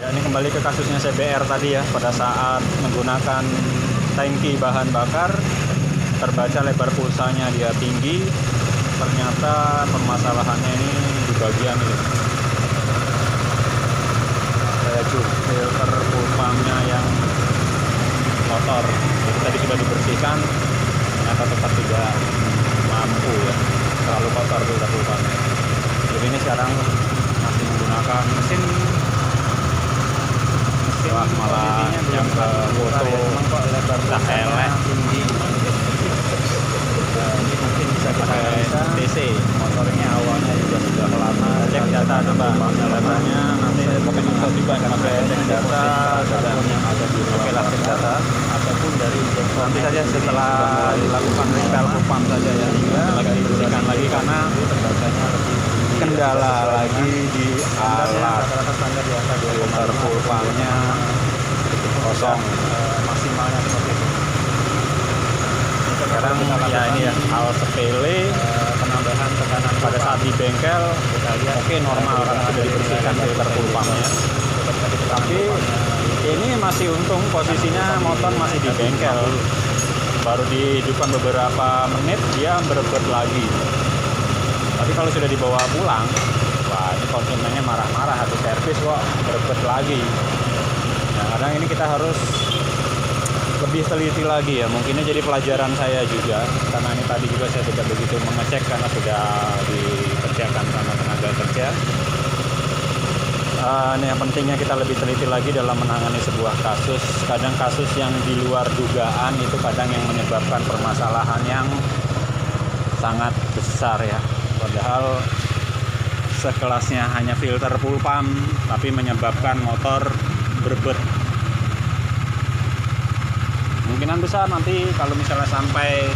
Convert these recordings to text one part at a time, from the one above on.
Ya, ini kembali ke kasusnya CBR tadi ya. Pada saat menggunakan tangki bahan bakar, terbaca lebar pulsanya dia tinggi. Ternyata permasalahannya ini di bagian ini. Filter pulpamnya yang kotor. Jadi tadi sudah dibersihkan, ternyata tetap tidak mampu ya. Terlalu kotor filter pulpamnya. Jadi ini sekarang masih menggunakan mesin. Wah, malah yang ke foto tak elek tinggi. Ini mungkin bisa kita TC. Motornya awalnya juga sudah lama. Cek data coba datanya nanti mungkin bisa juga pakai cek data dan yang ada di rumah cek data ataupun dari nanti saja setelah dilakukan repair pump saja ya, lagi dibersihkan lagi karena kendala lagi di alat filter pulpamnya kosong maksimalnya seperti itu. Sekarang ya ini ya hal sepele, penambahan tekanan pada saat di bengkel oke normal karena sudah dibersihkan filter pulpamnya. Tapi ini masih untung posisinya motor masih di bengkel, baru dihidupkan beberapa menit dia berebut lagi. Tapi kalau sudah dibawa pulang, wah ini konsumennya marah-marah, habis servis kok berebut lagi. Nah kadang ini kita harus lebih teliti lagi ya, mungkinnya jadi pelajaran saya juga, karena ini tadi juga saya tidak begitu mengecek karena sudah dikerjakan sama tenaga kerja. Ini yang pentingnya kita lebih teliti lagi dalam menangani sebuah kasus. Kadang kasus yang di luar dugaan itu kadang yang menyebabkan permasalahan yang sangat besar ya. Padahal sekelasnya hanya filter pulpam, tapi menyebabkan motor berebut. Kemungkinan besar nanti kalau misalnya sampai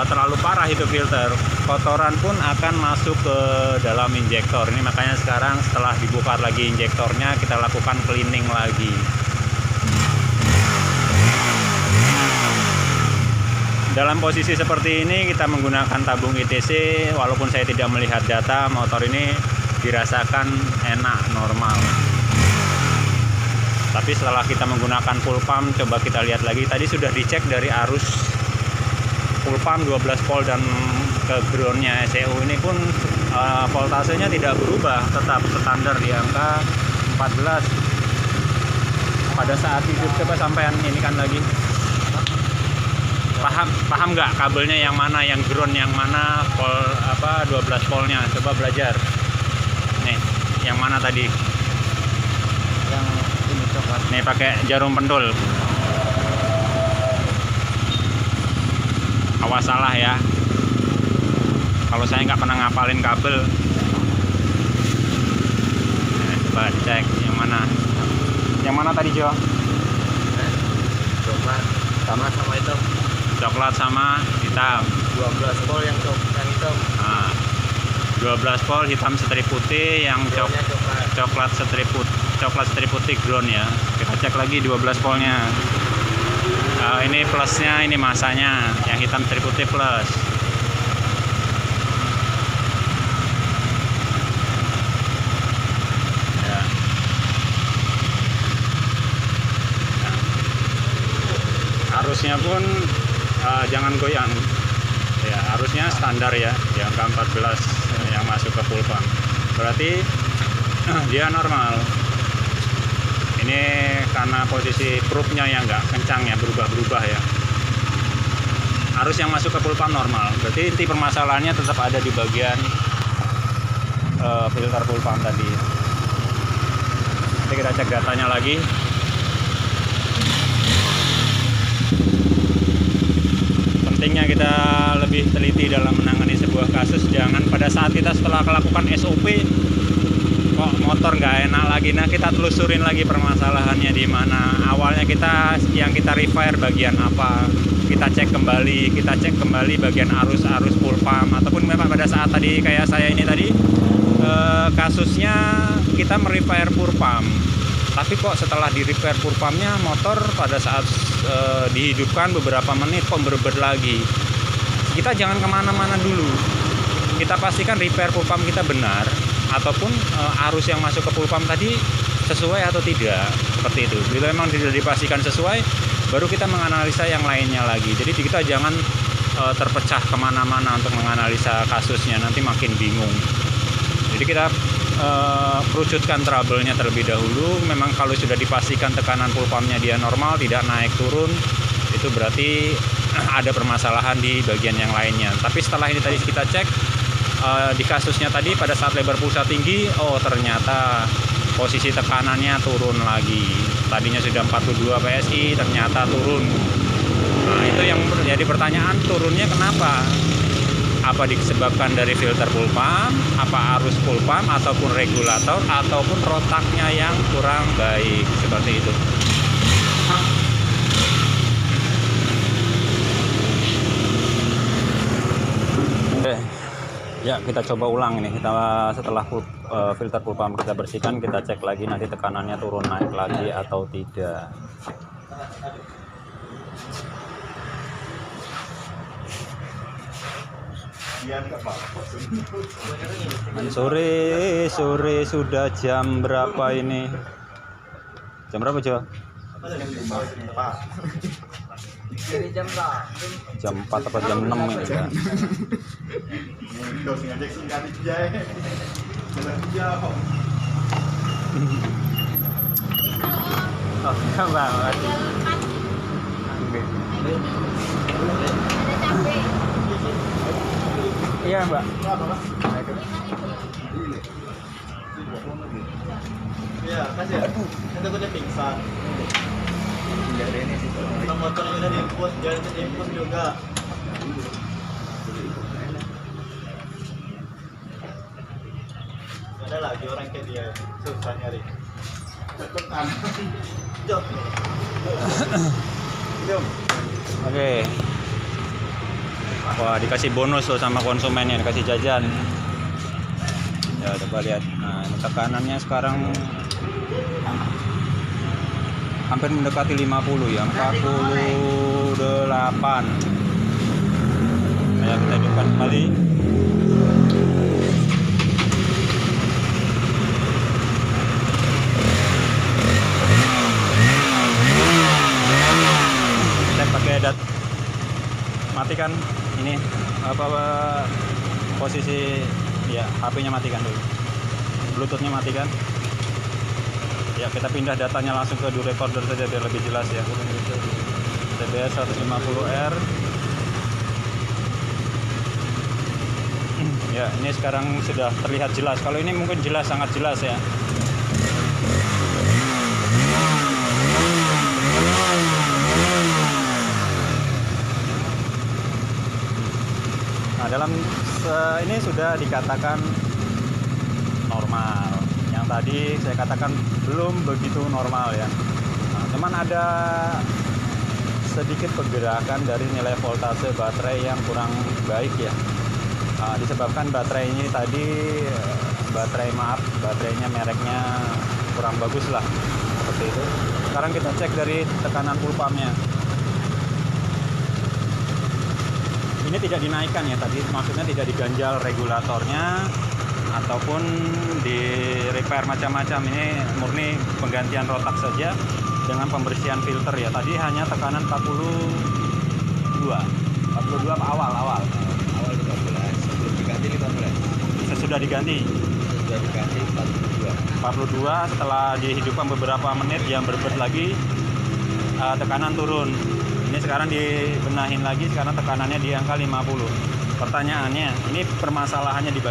terlalu parah itu filter, kotoran pun akan masuk ke dalam injektor. Ini makanya sekarang setelah dibuka lagi injektornya, kita lakukan cleaning lagi. Dalam posisi seperti ini kita menggunakan tabung ITC, walaupun saya tidak melihat data, motor ini dirasakan enak, normal. Tapi setelah kita menggunakan full pump, coba kita lihat lagi. Tadi sudah dicek dari arus full pump 12 volt dan ke groundnya ECU ini pun voltasenya tidak berubah, tetap standar di angka 14. Pada saat hidup coba sampean ini kan lagi. Paham nggak kabelnya yang mana, yang ground yang mana, 12 voltnya? Coba belajar. Nih, yang mana tadi? Yang ini coklat. Nih pakai jarum pentul. Awas salah ya. Kalau saya nggak pernah ngapalin kabel. Nah, coba dicek yang mana. Yang mana tadi Jo? Coklat sama itu. Coklat sama hitam. 12 volt yang hitam. Nah, 12 volt hitam strip putih, yang coklat strip putih ground ya. Kita cek lagi 12 voltnya. Ini plusnya, ini masanya, yang hitam strip putih plus. Ya. Nah. Arusnya pun jangan goyang ya, arusnya standar ya, di angka 14 yang masuk ke full pump, berarti dia normal. Ini karena posisi probe-nya yang nggak kencang ya, berubah-berubah ya. Arus yang masuk ke full pump normal, berarti inti permasalahannya tetap ada di bagian filter full pump tadi. Nanti kita cek datanya lagi. Pentingnya kita lebih teliti dalam menangani sebuah kasus. Jangan pada saat kita setelah melakukan SOP kok motor nggak enak lagi, nah kita telusurin lagi permasalahannya di mana. Awalnya kita repair bagian apa, kita cek kembali bagian arus full pump, ataupun memang pada saat tadi kayak saya ini tadi kasusnya kita merepair full pump, tapi kok setelah di repair full pumpnya motor pada saat dihidupkan beberapa menit kok berebut lagi. Kita jangan kemana-mana dulu, kita pastikan repair full pump kita benar, ataupun arus yang masuk ke full pump tadi sesuai atau tidak, seperti itu. Bila memang tidak dipastikan sesuai, baru kita menganalisa yang lainnya lagi. Jadi kita jangan terpecah kemana-mana untuk menganalisa kasusnya, nanti makin bingung. Jadi kita kerucutkan trouble-nya terlebih dahulu. Memang kalau sudah dipastikan tekanan full pump-nya dia normal, tidak naik turun, itu berarti ada permasalahan di bagian yang lainnya. Tapi setelah ini tadi kita cek di kasusnya tadi pada saat lebar pulsa tinggi, oh ternyata posisi tekanannya turun lagi. Tadinya sudah 42 PSI, ternyata turun. Nah, itu yang menjadi pertanyaan, turunnya kenapa? Apa disebabkan dari filter full pump, apa arus full pump, ataupun regulator, ataupun rotaknya yang kurang baik, seperti itu. Oke, ya kita coba ulang ini. Kita setelah filter full pump kita bersihkan, kita cek lagi nanti tekanannya turun naik lagi atau tidak. Sore sudah jam berapa ini? Jam berapa, Jo? Jam 4 atau jam 6 ini kan? Oh, banget. Iya, Mbak. Iya, kasih ya. Nanti aku udah pingsan. Motornya udah diinput, jalan diinput juga. Ada lagi orang kayak dia, susah nyari. Oke. Wah, dikasih bonus loh sama konsumennya, dikasih jajan. Ya, coba lihat. Nah, ini tekanannya sekarang hampir mendekati 50 ya, 48. Ya, kita hidupkan kembali. Cek pakai dat. Matikan ini apa posisi ya, HP-nya matikan dulu, Bluetooth-nya matikan. Ya, kita pindah datanya langsung ke dual recorder saja biar lebih jelas ya. TBS 150R. Ya, ini sekarang sudah terlihat jelas. Kalau ini mungkin jelas, sangat jelas ya. Nah, dalam ini sudah dikatakan normal. Yang tadi saya katakan belum begitu normal ya. Nah, cuman ada sedikit pergerakan dari nilai voltase baterai yang kurang baik ya. Nah, disebabkan baterai ini tadi baterainya mereknya kurang bagus lah, seperti itu. Sekarang kita cek dari tekanan full pump-nya. Ini tidak dinaikkan ya tadi, maksudnya tidak diganjal regulatornya ataupun di repair macam-macam. Ini murni penggantian rotak saja dengan pembersihan filter ya. Tadi hanya tekanan 42 awal 15, sebelum diganti 15. Sudah diganti 42, setelah dihidupkan beberapa menit yang berbet lagi, tekanan turun. Ini sekarang dibenahin lagi, sekarang tekanannya di angka 50. Pertanyaannya, ini permasalahannya di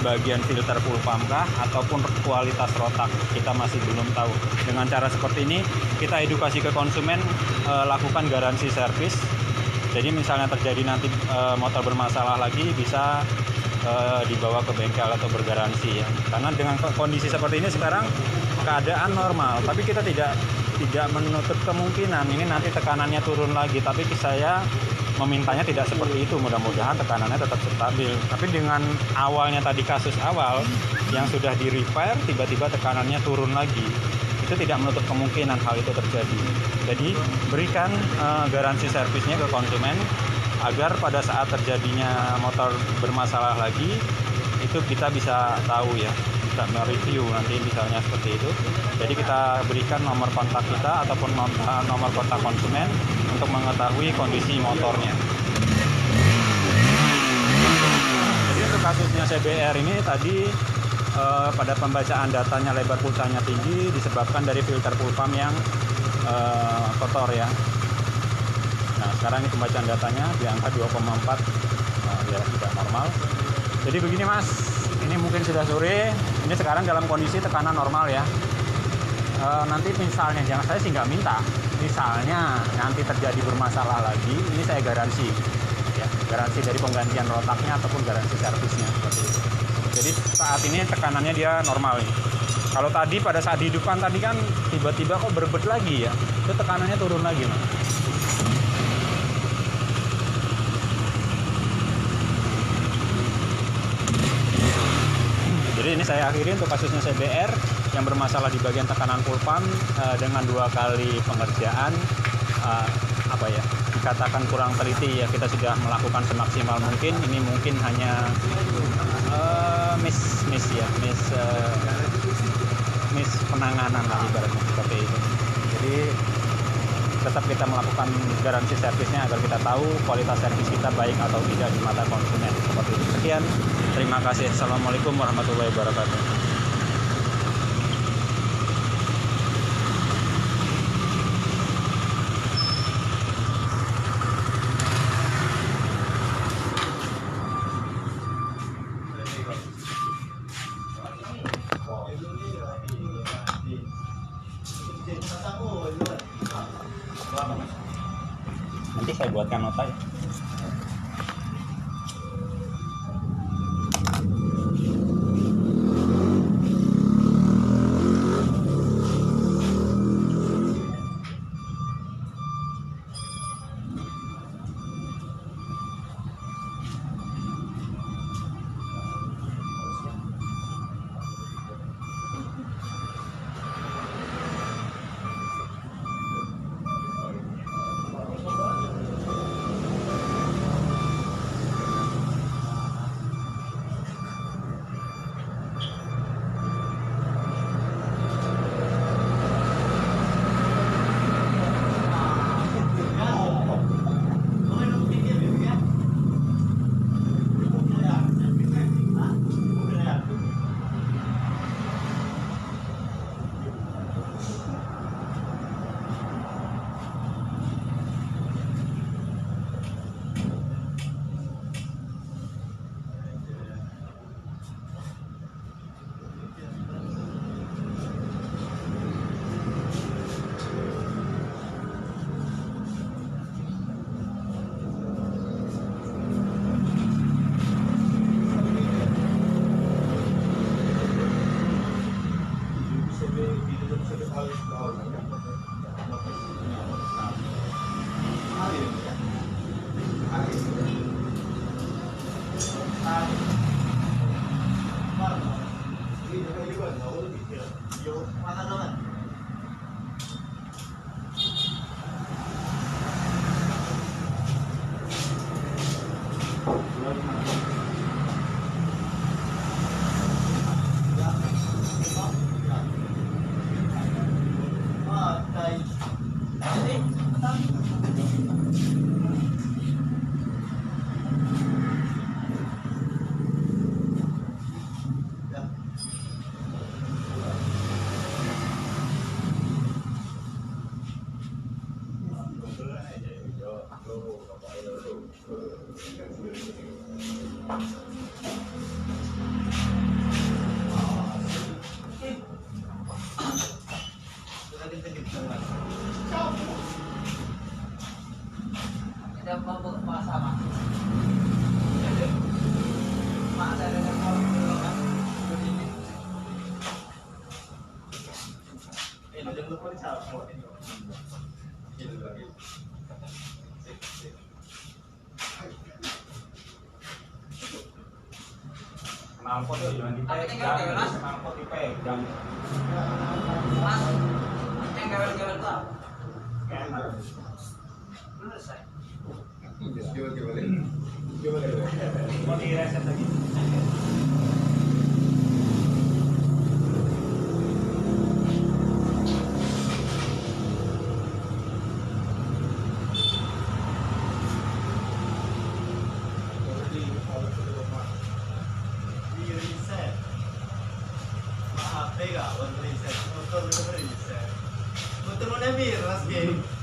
bagian filter full pump kah ataupun kualitas rotak? Kita masih belum tahu. Dengan cara seperti ini, kita edukasi ke konsumen, lakukan garansi servis. Jadi misalnya terjadi nanti motor bermasalah lagi, bisa dibawa ke bengkel atau bergaransi ya. Karena dengan kondisi seperti ini sekarang keadaan normal, tapi kita tidak menutup kemungkinan ini nanti tekanannya turun lagi, tapi saya memintanya tidak seperti itu. Mudah-mudahan tekanannya tetap stabil. Tapi dengan awalnya tadi kasus awal yang sudah di repair, tiba-tiba tekanannya turun lagi, itu tidak menutup kemungkinan hal itu terjadi. Jadi berikan garansi servisnya ke konsumen agar pada saat terjadinya motor bermasalah lagi itu kita bisa tahu ya. tidak mereview nanti misalnya seperti itu. Jadi kita berikan nomor kontak kita ataupun nomor kontak konsumen untuk mengetahui kondisi motornya. Jadi untuk kasusnya CBR ini tadi pada pembacaan datanya lebar pulsanya tinggi disebabkan dari filter full pump yang kotor ya. Nah sekarang ini pembacaan datanya di angka 2,4 ya tidak normal. Jadi begini Mas, ini mungkin sudah sore, ini sekarang dalam kondisi tekanan normal ya. Nanti misalnya, jangan, saya sih nggak minta, misalnya nanti terjadi bermasalah lagi, ini saya garansi ya, garansi dari penggantian rotaknya ataupun garansi servisnya seperti itu. Jadi saat ini tekanannya dia normal nih. Kalau tadi pada saat dihidupkan tadi kan tiba-tiba kok berebet lagi ya, itu tekanannya turun lagi Mas. Jadi ini saya akhiri untuk kasusnya CBR yang bermasalah di bagian tekanan full pump dengan 2 kali pengerjaan dikatakan kurang teliti ya, kita sudah melakukan semaksimal mungkin. Ini mungkin hanya miss penanganan lah ibaratnya seperti itu. Jadi tetap kita melakukan garansi servisnya agar kita tahu kualitas servis kita baik atau tidak di mata konsumen. Seperti itu. Sekian, terima kasih. Assalamualaikum warahmatullahi wabarakatuh. Nanti saya buatkan nota ya. Knalpot itu jangan dipegang, knalpot dipegang. Mas, yang gawel-gawel itu apa? Scanner. Selesai. Coba mau di reset lagi. reset. Mak HP kawan reset, motor udah reset. Motor mana miras game?